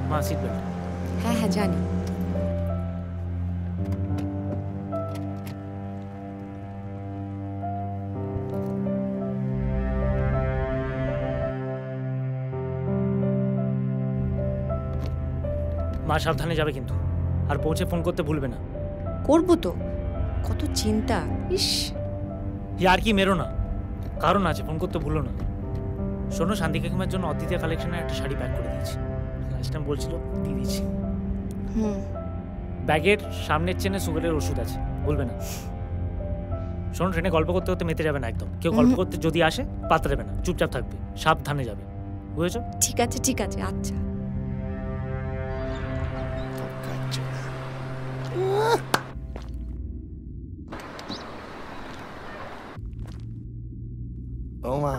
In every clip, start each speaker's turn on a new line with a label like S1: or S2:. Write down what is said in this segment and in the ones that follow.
S1: মা seat belt.
S2: হ্যাঁ হ্যাঁ জানি।
S1: মা সাবধানে যাবে কিন্তু, আর পৌঁছে ফোন করতে ভুলবে না।
S2: করবো তো, কত চিন্তা। ইস
S1: আর কি মেরো না, কারণ আছে, ফোন করতে ভুলো না। শোনো, শান্তি কাকিমার জন্য অদ্বিতীয় কালেকশনে একটা শাড়ি প্যাক করে দিয়েছি। লাস্ট টাইম বলছিল, দিয়ে দিয়েছি। ব্যাগের সামনের চেনে সুগারের ওষুধ আছে, বলবে না। শোনো, ট্রেনে গল্প করতে করতে মেতে যাবে না একদম। কেউ গল্প করতে যদি আসে পাত্তা দেবে না, চুপচাপ থাকবে, সাবধানে যাবে, বুঝেছো?
S2: ঠিক আছে ঠিক আছে, আচ্ছা।
S3: ও মা,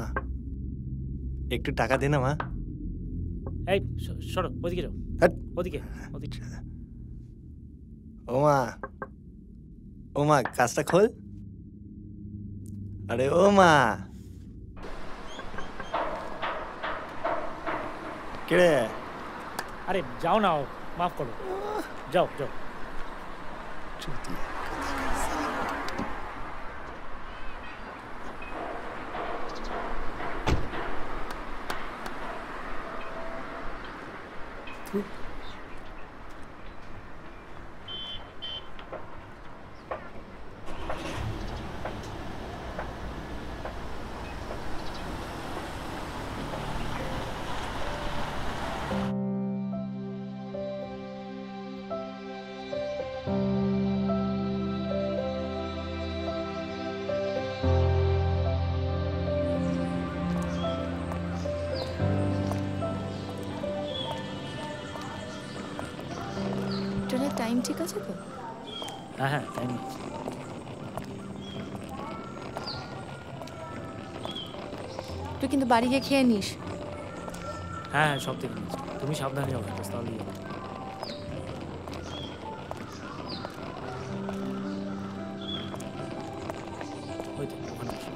S3: একটু টাকা দে না মা।
S1: এই সরো, ওদিকে যাও, ওদিকে ওদিকে।
S3: ও মা কাজটা খোল। আরে ও মা, কে?
S1: আরে যাও না, মাফ করো, যাও যাও।
S2: ট্রেনের টাইম ঠিক আছে তো?
S1: হ্যাঁ হ্যাঁ, টাইম আছে।
S2: তুই কিন্তু বাড়ি গিয়ে খেয়ে নিস।
S1: হ্যাঁ হ্যাঁ, সব থেকে নিয়েছি। তুমি সাবধানে যাও, তাহলে ওই তো ওখানে আসো।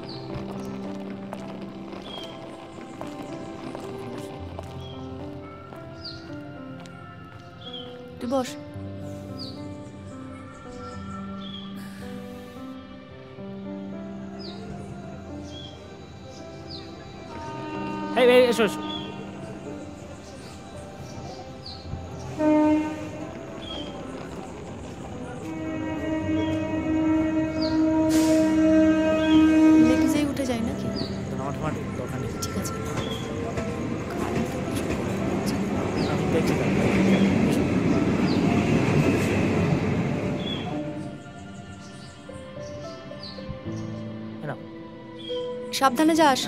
S2: তুই বস।
S1: এই এসো এসো।
S2: লেডিসেই উঠে যায় নাকি?
S1: অটোমেটিক দরকার নেই।
S2: ঠিক আছে।
S1: আমি দেখছি।
S2: সাবধানে যাস।